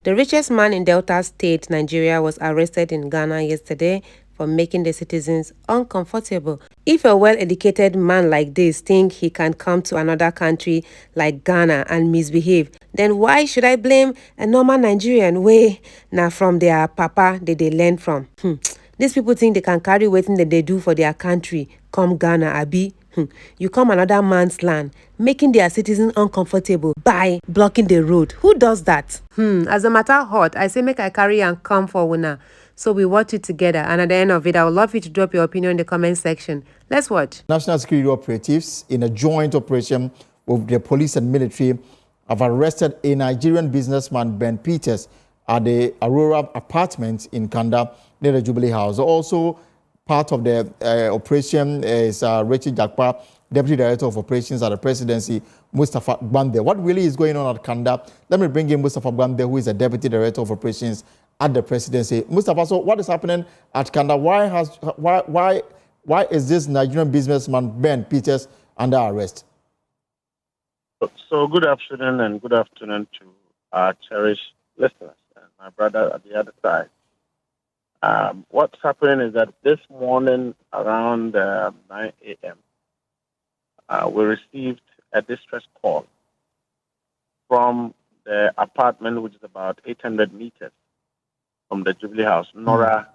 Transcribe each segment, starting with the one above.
The richest man in Delta State, Nigeria, was arrested in Ghana yesterday for making the citizens uncomfortable. If a well-educated man like this think he can come to another country like Ghana and misbehave, then why should I blame a normal Nigerian way now from their papa that they learn from? These people think they can carry wetin that they do for their country come Ghana, abi? You come another man's land, making their citizens uncomfortable by blocking the road. Who does that? As the matter hot, I say make I carry and come for una. So we watch it together, and at the end of it, I would love you to drop your opinion in the comment section. Let's watch. National security operatives in a joint operation with the police and military have arrested a Nigerian businessman, Ben Peters, at the Aurora apartment in Kanda near the Jubilee House. Also, part of the operation is Richard Jakpa, Deputy Director of Operations at the Presidency, Mustafa Gbande. What really is going on at Kanda? Let me bring in Mustafa Gbande, who is the Deputy Director of Operations at the Presidency. Mustafa, so what is happening at Kanda? Why is this Nigerian businessman, Ben Peters, under arrest? So good afternoon and good afternoon to our cherished listeners and my brother at the other side. What's happening is that this morning around 9 a.m., we received a distress call from the apartment, which is about 800 meters from the Jubilee House, Nora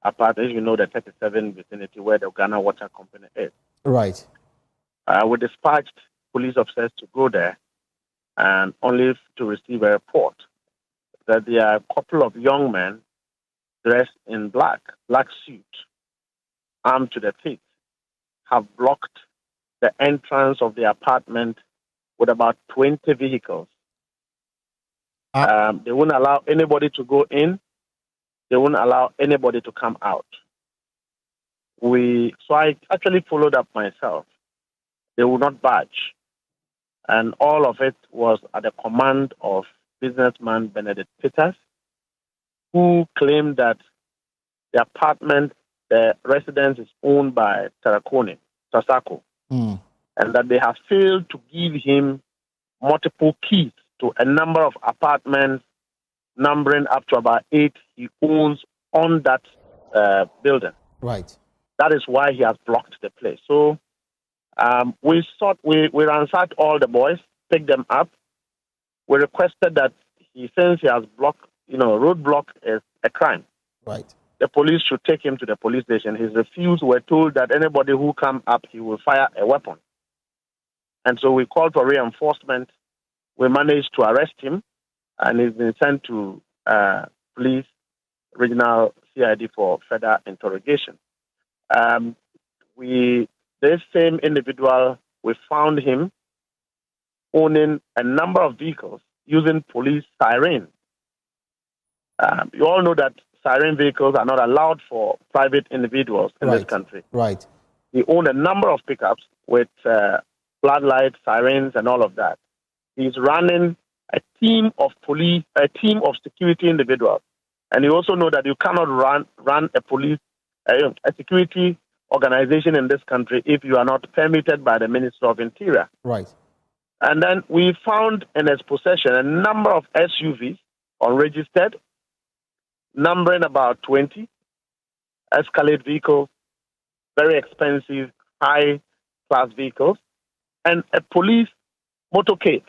apartment, you know, the 37 vicinity where the Ghana Water Company is. Right. We dispatched police officers to go there and only to receive a report that there are a couple of young men dressed in black suit, armed to the teeth, have blocked the entrance of the apartment with about 20 vehicles. They won't allow anybody to go in. They won't allow anybody to come out. So I actually followed up myself. They will not budge. And all of it was at the command of businessman Benedict Peters, who claimed that the apartment, the residence is owned by Tasako, and that they have failed to give him multiple keys to a number of apartments numbering up to about 8 he owns on that building. Right. That is why he has blocked the place. So we ransacked all the boys, picked them up. We requested that since he has blocked, roadblock is a crime. Right. The police should take him to the police station. He refused. We're told that anybody who comes up, he will fire a weapon. And so we called for reinforcement. We managed to arrest him, and he's been sent to police regional CID for further interrogation. This same individual, we found him owning a number of vehicles using police sirens. You all know that siren vehicles are not allowed for private individuals in this country. Right. He owned a number of pickups with floodlights, sirens, and all of that. He's running a team of police, a team of security individuals. And you also know that you cannot run a security organization in this country if you are not permitted by the Ministry of Interior. Right. And then we found in his possession a number of SUVs unregistered, numbering about 20, Escalade vehicles, very expensive, high-class vehicles, and a police motorcade,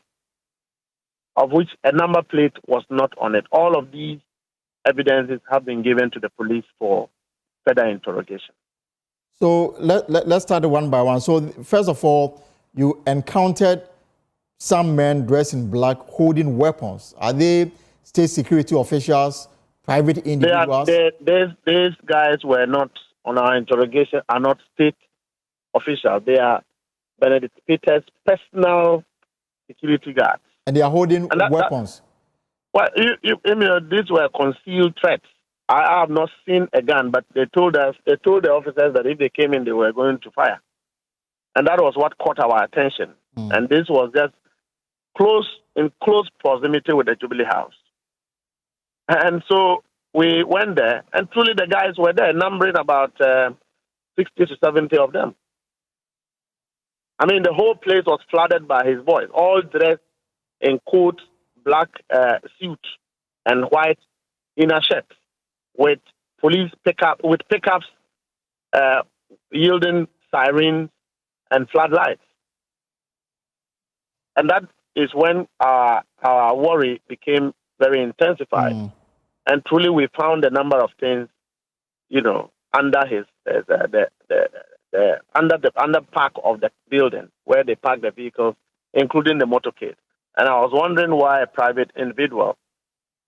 of which a number plate was not on it. All of these evidences have been given to the police for further interrogation. So let's start one by one. So first of all, you encountered some men dressed in black holding weapons. Are they state security officials, private individuals? These guys were not on our interrogation, are not state officials. They are Benedict Peters' personal security guards. And they are holding weapons? These were concealed threats. I have not seen a gun, but they told the officers that if they came in, they were going to fire. And that was what caught our attention. And this was just in close proximity with the Jubilee House. And so we went there, and truly the guys were there, numbering about 60 to 70 of them. I mean, the whole place was flooded by his boys, all dressed in coats, black suits, and white inner shirts with pickups yielding sirens and floodlights. And that is when our worry became very intensified. And truly, we found a number of things, under under park of the building where they park the vehicles, including the motorcade. And I was wondering why a private individual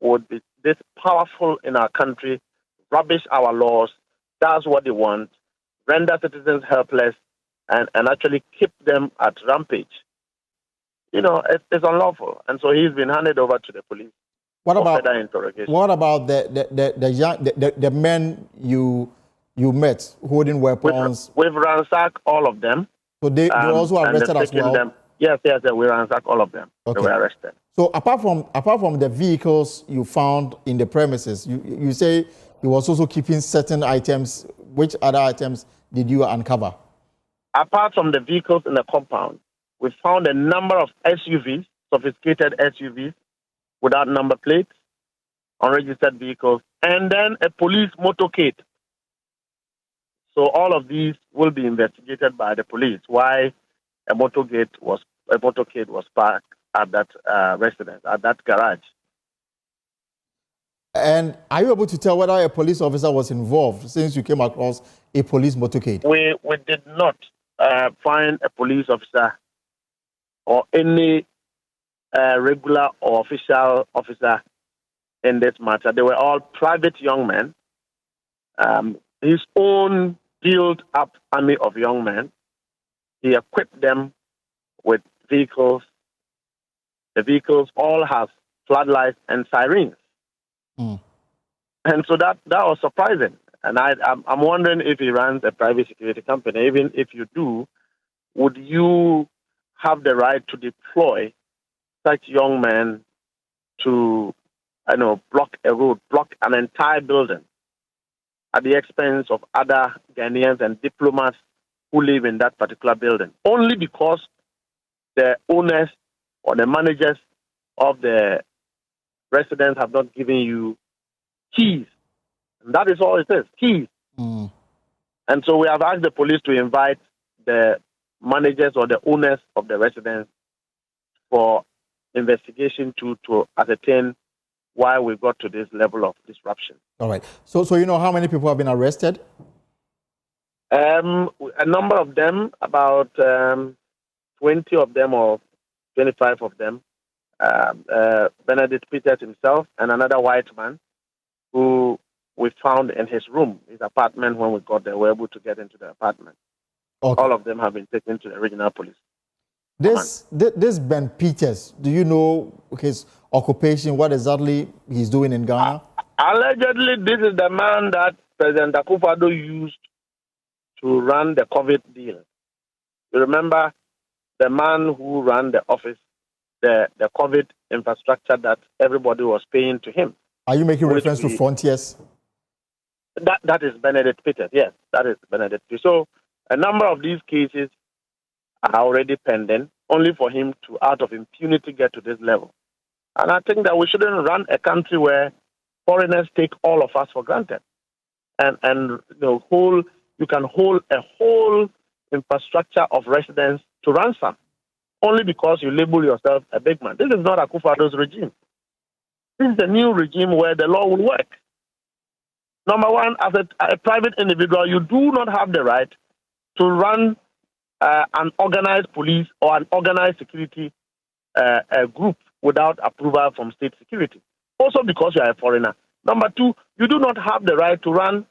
would be this powerful in our country, rubbish our laws, does what they want, render citizens helpless, and actually keep them at rampage. It's unlawful. And so he's been handed over to the police for further interrogation. What about the men you met holding weapons? We've ransacked all of them. So they were also arrested as well? Them. Yes, we ransacked all of them. Okay. They were arrested. So apart from the vehicles you found in the premises, you say he was also keeping certain items. Which other items did you uncover? Apart from the vehicles in the compound, we found a number of SUVs, sophisticated SUVs, without number plates, unregistered vehicles, and then a police motorcade. So all of these will be investigated by the police. Why a motorcade was parked at that residence, at that garage. And are you able to tell whether a police officer was involved since you came across a police motorcade? We did not find a police officer or any regular or official officer in this matter. They were all private young men. His own built-up army of young men. He equipped them with vehicles. The vehicles all have floodlights and sirens. And so that was surprising. And I'm wondering if he runs a private security company. Even if you do, would you have the right to deploy such young men to, block a road, block an entire building at the expense of other Ghanaians and diplomats who live in that particular building, only because the owners or the managers of the residents have not given you keys? And that is all it is, keys. And so we have asked the police to invite the managers or the owners of the residence for investigation to ascertain why we got to this level of disruption. All right. So you know how many people have been arrested? A number of them, about 20 of them or 25 of them. Benedict Peters himself and another white man who we found in his room, his apartment. When we got there, we were able to get into the apartment. Okay. All of them have been taken to the regional police. This Ben Peters, do you know his occupation, what exactly he's doing in Ghana? Allegedly, this is the man that President Akufo-Addo used to run the COVID deal. You remember the man who ran the office, the COVID infrastructure that everybody was paying to him. Are you making reference to Frontiers? That is Benedict Peters, yes, that is Benedict Peters. So a number of these cases are already pending, only for him to, out of impunity, get to this level. And I think that we shouldn't run a country where foreigners take all of us for granted. And you can hold a whole infrastructure of residents to ransom only because you label yourself a big man. This is not Akufo-Addo's regime. This is a new regime where the law will work. Number one, as a private individual, you do not have the right to run an organized police or an organized security group without approval from state security. Also because you are a foreigner. Number two, you do not have the right to run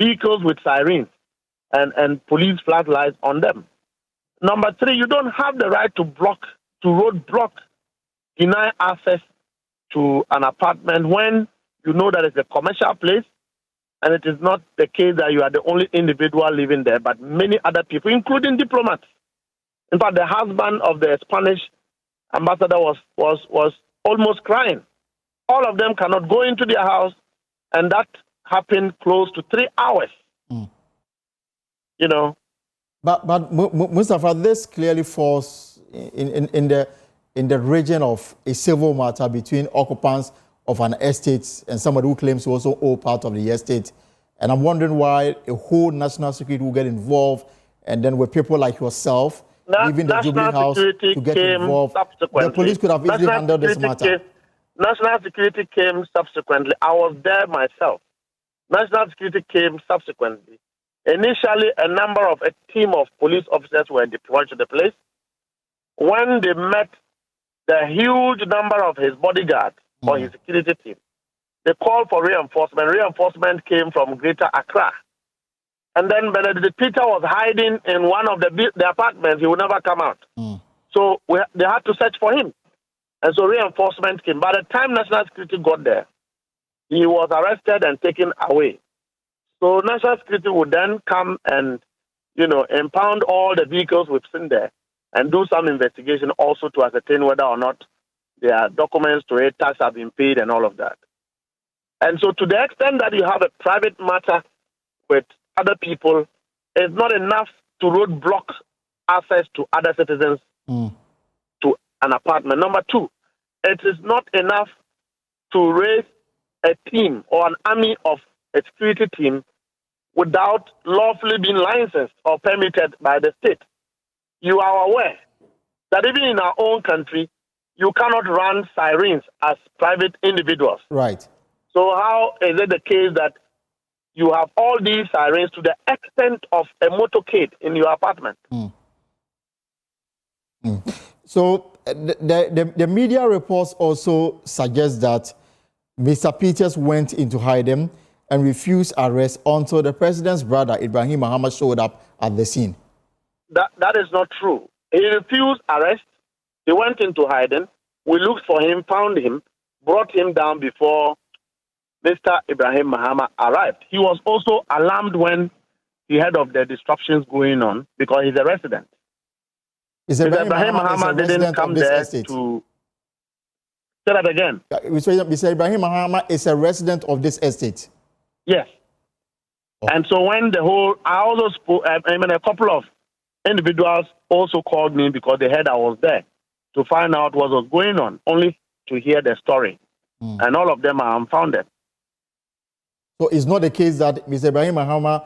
vehicles with sirens and police flag lights on them. Number three, you don't have the right to roadblock, deny access to an apartment when you know that it's a commercial place and it is not the case that you are the only individual living there, but many other people, including diplomats. In fact, the husband of the Spanish ambassador was almost crying. All of them cannot go into their house, and that happened close to 3 hours. But Mustafa, this clearly falls in the region of a civil matter between occupants of an estate and somebody who claims to also owe part of the estate. And I'm wondering why a whole national security will get involved, and then with people like yourself, leaving the Jubilee House to get involved. The police could have easily handled this matter. National security came subsequently. I was there myself. National security came subsequently. Initially, a team of police officers were deployed to the place. When they met the huge number of his bodyguards or his security team, they called for reinforcement. Reinforcement came from Greater Accra. And then Benedict Peter was hiding in one of the apartments. He would never come out. So they had to search for him. And so reinforcement came. By the time National Security got there, he was arrested and taken away. So National Security would then come and, impound all the vehicles we've seen there and do some investigation also to ascertain whether or not there are documents to it, tax have been paid and all of that. And so to the extent that you have a private matter with other people, it's not enough to roadblock access to other citizens to an apartment. Number two, it is not enough to raise a team or an army of a security team without lawfully being licensed or permitted by the state. You are aware that even in our own country, you cannot run sirens as private individuals. Right. So how is it the case that you have all these sirens to the extent of a motorcade in your apartment? So the media reports also suggest that Mr. Peters went into hiding and refused arrest until the president's brother, Ibrahim Mahama, showed up at the scene. That is not true. He refused arrest. He went into hiding. We looked for him, found him, brought him down before Mr. Ibrahim Mahama arrived. He was also alarmed when he heard of the disruptions going on because he's a resident. Mr. Ibrahim Mahama didn't come there estate. To... Say that again. Mr. Ibrahim Mahama is a resident of this estate. Yes. Oh. And so when I also spoke, a couple of individuals also called me because they heard I was there to find out what was going on, only to hear the story. And all of them are unfounded. So it's not the case that Mr. Ibrahim Mahama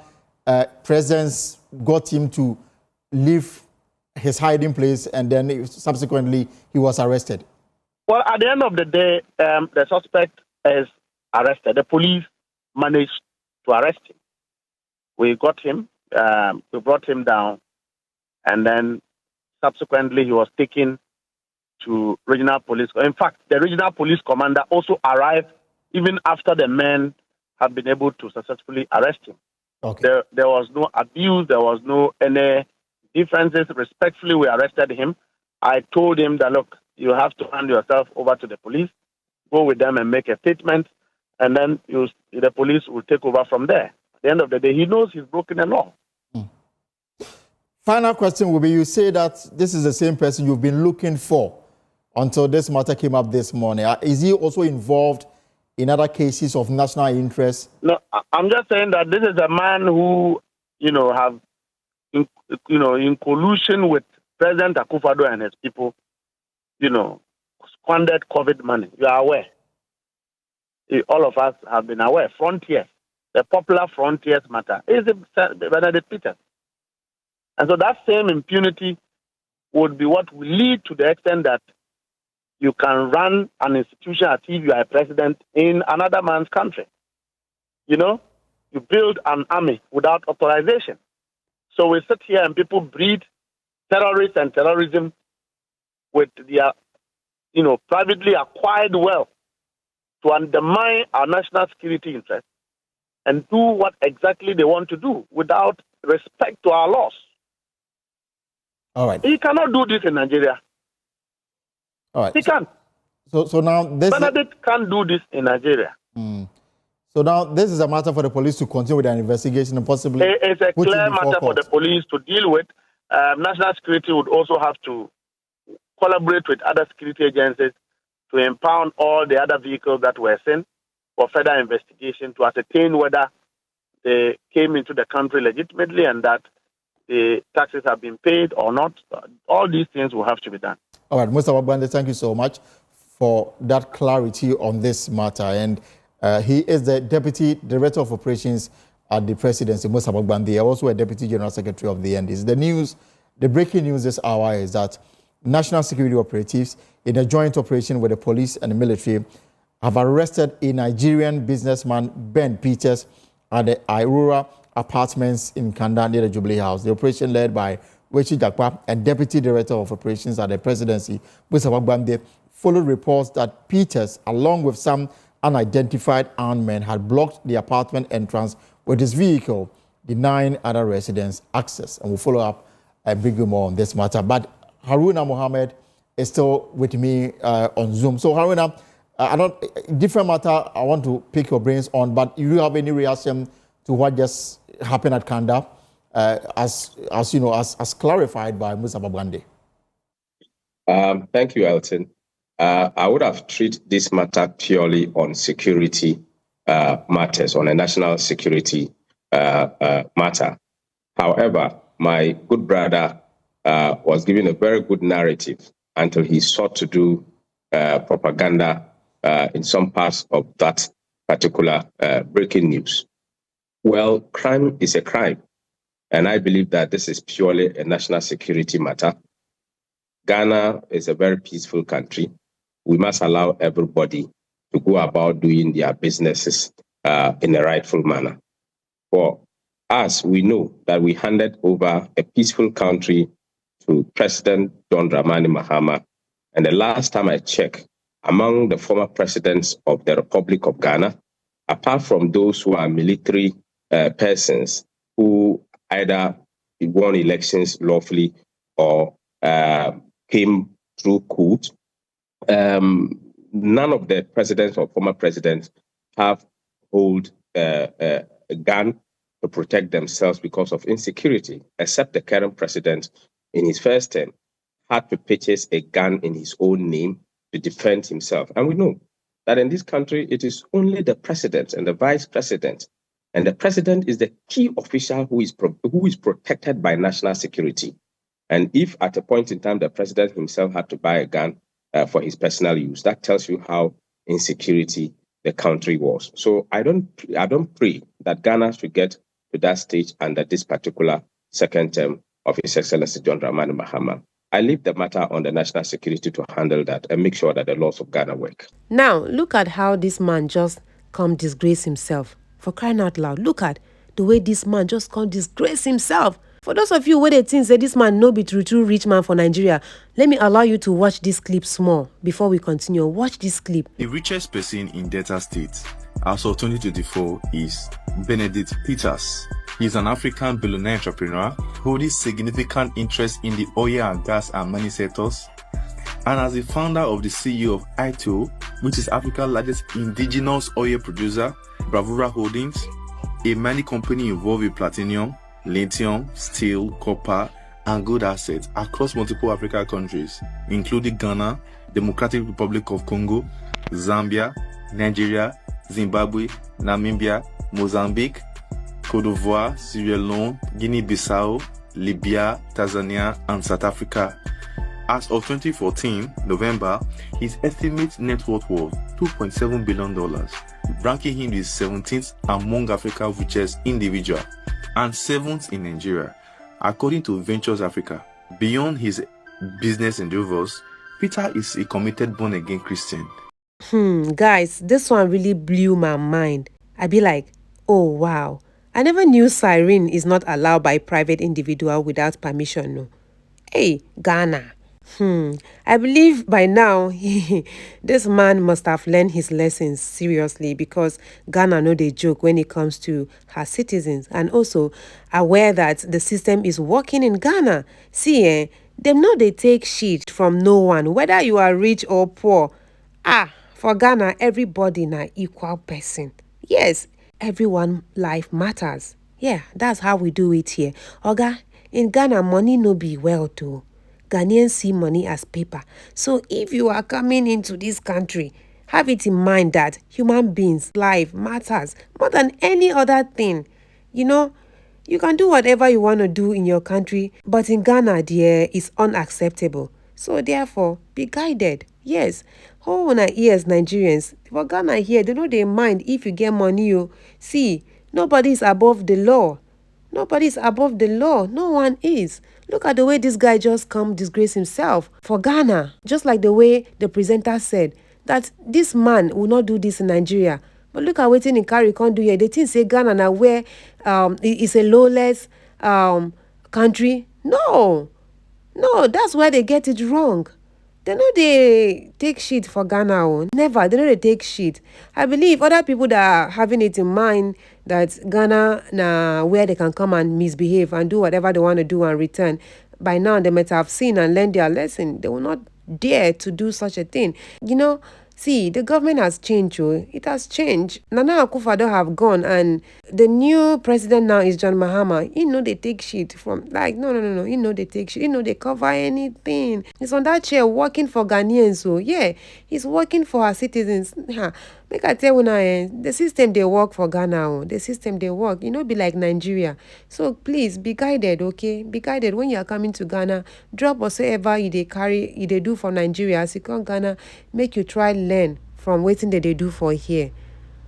presence got him to leave his hiding place and then subsequently he was arrested? Well, at the end of the day, the suspect is arrested. The police managed to arrest him. We got him, we brought him down, and then subsequently he was taken to regional police. In fact, the regional police commander also arrived even after the men have been able to successfully arrest him. Okay. There was no abuse, there was no any differences. Respectfully, we arrested him. I told him that, look, you have to hand yourself over to the police, go with them and make a statement, and then the police will take over from there. At the end of the day, he knows he's broken the law. Final question will be, you say that this is the same person you've been looking for until this matter came up this morning. Is he also involved in other cases of national interest? No, I'm just saying that this is a man who, have, in collusion with President Akufo-Addo and his people, squandered COVID money. You are aware. All of us have been aware. Frontiers, the popular Frontiers matter, is Benedict Peters. And so that same impunity would be what will lead to the extent that you can run an institution as if you are a president in another man's country. You build an army without authorization. So we sit here and people breed terrorists and terrorism with their, privately acquired wealth to undermine our national security interests and do what exactly they want to do without respect to our laws. All right. He cannot do this in Nigeria. All right. He can't. So now this Benedict can't do this in Nigeria. So now this is a matter for the police to continue with their investigation and possibly... It's a clear matter for the police to deal with. National security would also have to collaborate with other security agencies to impound all the other vehicles that were seen for further investigation to ascertain whether they came into the country legitimately and that the taxes have been paid or not. All these things will have to be done. All right, Mr. Wagbande, thank you so much. for that clarity on this matter. And he is the Deputy Director of Operations at the Presidency, Musa Bagbandi, also a Deputy General Secretary of the NDs. The breaking news this hour is that national security operatives in a joint operation with the police and the military have arrested a Nigerian businessman, Ben Peters, at the Aurora Apartments in Kanda near the Jubilee House. The operation led by Wechi Jakpa, a Deputy Director of Operations at the Presidency, Musa Bagbandi, followed reports that Peters, along with some unidentified armed men, had blocked the apartment entrance with his vehicle, denying other residents access. And we'll follow up and bring you more on this matter. But Haruna Mohammed is still with me on Zoom. So Haruna, different matter I want to pick your brains on, but you have any reaction to what just happened at Kanda, as you know, as clarified by Musa Bagbandi? Thank you, Elton. I would have treated this matter purely on security matters, on a national security matter. However, my good brother was given a very good narrative until he sought to do propaganda in some parts of that particular breaking news. Well, crime is a crime, and I believe that this is purely a national security matter. Ghana is a very peaceful country. We must allow everybody to go about doing their businesses in a rightful manner. For us, we know that we handed over a peaceful country to President John Dramani Mahama. And the last time I checked, among the former presidents of the Republic of Ghana, apart from those who are military persons who either won elections lawfully or came through coup, none of the presidents or former presidents have hold a gun to protect themselves because of insecurity, except the current president in his first term had to purchase a gun in his own name to defend himself. And we know that in this country, it is only the president and the vice president. And the president is the key official who is protected by national security. And if at a point in time, the president himself had to buy a gun for his personal use, that tells you how insecurity the country was. So I don't pray that Ghana should get to that stage under this particular second term of His Excellency John Dramani Mahama. I leave the matter on the national security to handle that and make sure that the laws of Ghana work. Now, look at how this man just come disgrace himself. For crying out loud, look at the way this man just come disgrace himself. For those of you where they think that this man no be true rich man for Nigeria, let me allow you to watch this clip small before we continue. Watch this clip. The richest person in Delta State as of 2024 is Benedict Peters. He's an African billionaire entrepreneur holding significant interest in the oil and gas and mining sectors, and as the founder of the CEO of ITO, which is Africa's largest indigenous oil producer, Bravura Holdings, a mining company involved in platinum, lithium, steel, copper, and gold assets across multiple African countries, including Ghana, Democratic Republic of Congo, Zambia, Nigeria, Zimbabwe, Namibia, Mozambique, Cote d'Ivoire, Sierra Leone, Guinea-Bissau, Libya, Tanzania, and South Africa. As of 2014, November, his estimated net worth was $2.7 billion, ranking him the 17th among Africa's richest individual and 7th in Nigeria, according to Ventures Africa. Beyond his business endeavors, Peter is a committed born-again Christian. Guys, this one really blew my mind. I be like, oh wow, I never knew siren is not allowed by private individual without permission. No. Hey, Ghana. I believe by now this man must have learned his lessons seriously, because Ghana know they joke when it comes to her citizens, and also aware that the system is working in Ghana. See, them know they take shit from no one, whether you are rich or poor. For Ghana, everybody na equal person. Yes, everyone life matters. Yeah, that's how we do it here. Oga, in Ghana, money no be wealth too. Ghanaians see money as paper. So if you are coming into this country, have it in mind that human beings' life matters more than any other thing. You know, you can do whatever you want to do in your country, but in Ghana, there is unacceptable. So therefore, be guided. Yes, Oh, na ears, Nigerians. For Ghana here, they know they mind if you get money. You see, nobody is above the law. Nobody is above the law. No one is. Look at the way this guy just come disgrace himself for Ghana. Just like the way the presenter said that this man will not do this in Nigeria. But look at wetin in carry can't do here. They think say Ghana now where is a lawless country. No, no, that's where they get it wrong. They know they take shit for Ghana. Oh. Never. They know they take shit. I believe other people that are having it in mind that Ghana na where they can come and misbehave and do whatever they want to do and return. By now they might have seen and learned their lesson. They will not dare to do such a thing. You know, see, the government has changed. Oh. It has changed. Nana Akufo-Addo have gone, and the new president now is John Mahama. He know they take shit from, like, no. He know they take shit. He know they cover anything. He's on that chair working for Ghanaians. So, yeah, he's working for our citizens. Make I tell you now, the system they work for Ghana. Oh. The system they work. You know, be like Nigeria. So, please, be guided, okay? Be guided when you are coming to Ghana. Drop whatsoever you they carry, you they do for Nigeria. As you come Ghana, make you try learn from waiting that they do for here.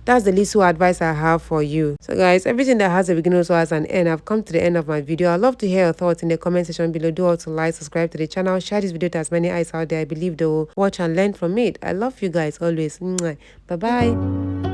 That's the little advice I have for you. So guys, everything that has a beginning also has an end. I've come to the end of my video. I'd love to hear your thoughts in the comment section below. Do also like, subscribe to the channel, share this video to as many eyes out there. I believe they will watch and learn from it. I love you guys always. Bye bye.